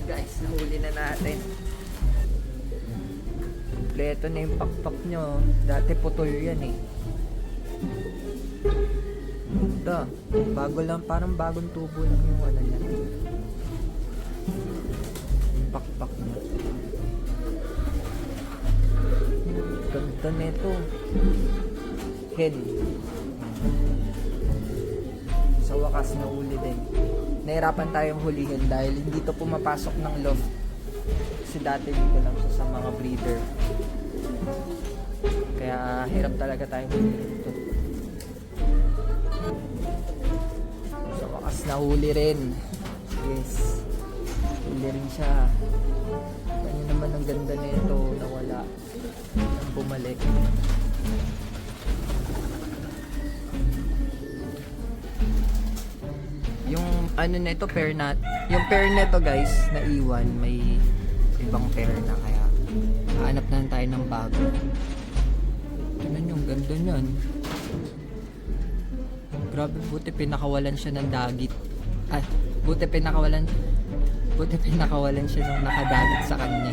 Guys, nahuli na natin. Kompleto na yung pakpak nyo. Dati putol yan eh. Ito, bago lang, parang bagong tubo lang yung ano niya. Yung pakpak niya. Ganda nito. Hen. Sa wakas na uli din. Nahirapan tayong hulihin dahil hindi to pumapasok ng loft. Kasi dati dito lang siya sa mga breeder. Kaya hirap talaga tayong hulihin ito. Sa wakas nahuli rin. Yes. Huli rin siya. Kanya naman ang ganda nito. Nawala. Nang bumalik. Yung ano na ito, pair na, yung pair na ito guys, na iwan, may ibang pair na, kaya hanap na tayo ng bago. Tignan yung ganda niyan. Grabe, buti pinakawalan siya ng dagit. Ay, buti pinakawalan siya ng nakadagit sa kanya.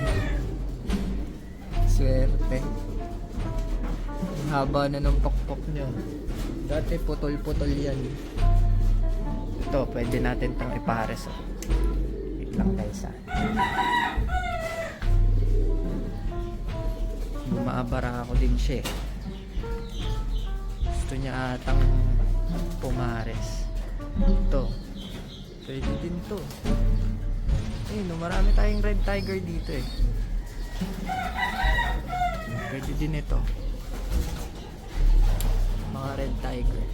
Swerte. Ang haba na ng pokpok niya. Dati putol-putol yan. Ito, pwede natin itong ipares. Wait lang guys ha. Bumaabara ako din siya. Gusto niya atang pumares. Ito. Pwede din to. Ayun, marami tayong red tiger dito eh. Pwede din ito. Mga red tiger.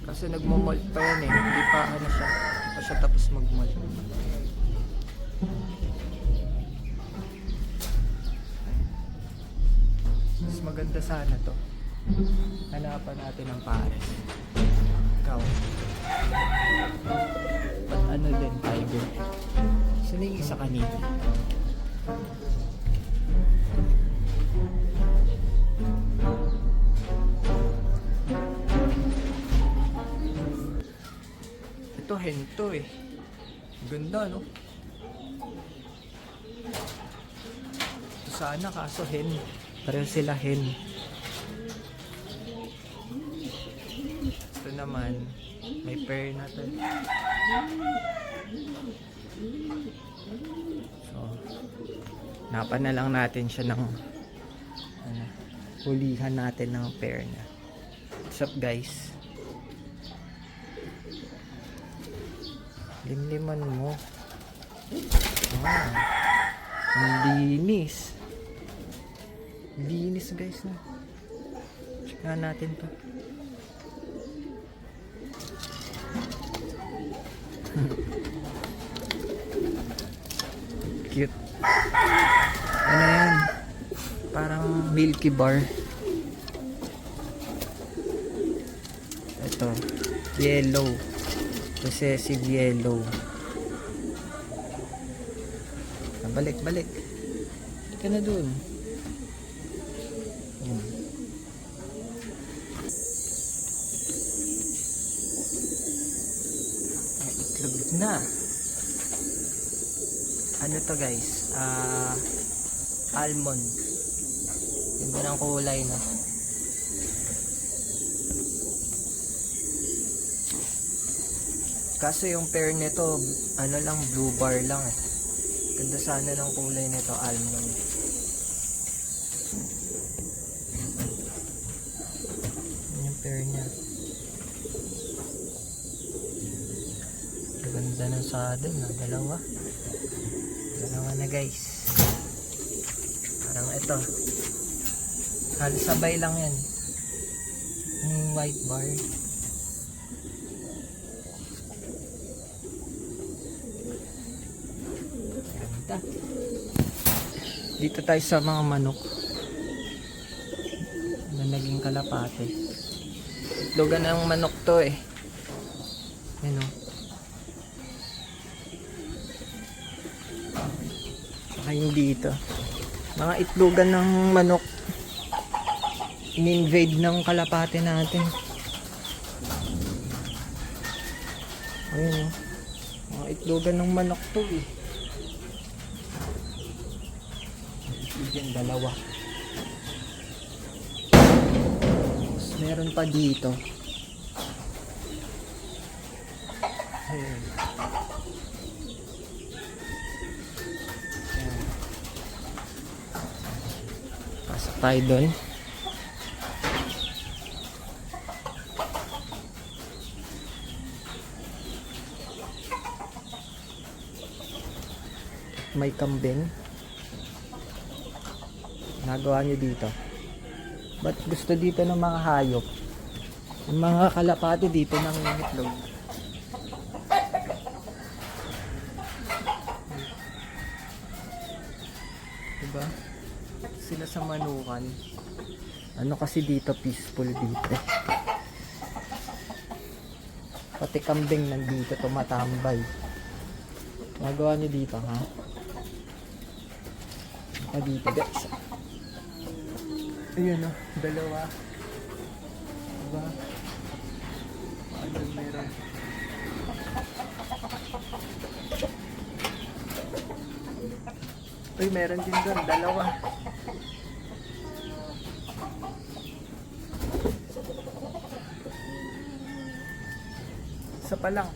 Kasi nagmo-molt pa yan eh. Hindi pa ano siya. Hindi pa siya tapos mag-molt. Mas maganda sana to. Hanapan natin ang pares. Ikaw. Ba't ano din, tiger? Sino yung isa kanina? Ito hento eh. Ganda no? Ito sana kaso hen. Pareho sila hen. Ito naman may pair na to. So napan na lang natin siya ng ano, hulihan natin ng pair na. What's up guys? Limliman mo. Ang linis. Linis guys na. Check nga natin to. Cute. Ano yan? Parang Milky Bar. Ito. Yellow. Possessive yellow. Balik. Hindi ka na dun. Ay, itlog na. Ano to guys? Almond. Ganda ng kulay na. Kaso yung pair nito, ano lang, blue bar lang eh. Ganda sana ng kulay nito, almond. Yan yung pair niya. Ganda ng saddle na, dalawa. Dalawa na guys. Parang ito. Halos sabay lang yan. Yung white bar. Dito tayo sa mga manok na naging kalapate. Itlogan ng manok to eh. Yan o. Saka yung dito. Mga itlogan ng manok. In-invade ng kalapate natin. Ayun o. Mga Itlogan ng manok to eh. Itlog yan, dalawa. Tapos meron pa dito. Ayan. Ayan. Pasok tayo doon. May kambing. Nagawa niyo dito. Ba't gusto dito ng mga hayop? Yung mga kalapati dito nangingitlog. Diba? Sila sa manukan. Ano kasi dito, peaceful dito. Pati kambing nandito tumatambay. Nagawa niyo dito, ha? Dito guys. Ayan o, dalawa. Diba? Ano meron? Uy, meron din doon, dalawa. Isa pa lang.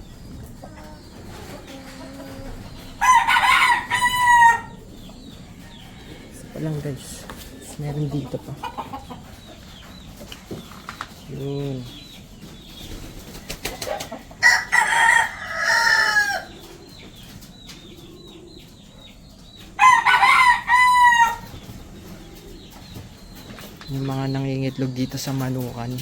Lang guys, meron dito pa. Yun. Yung mga nangingitlog dito sa manukan.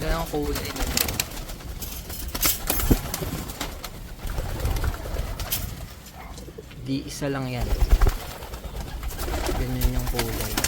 Ganyan ang kulay na. Di isa lang yan. Ganyan yung kulay.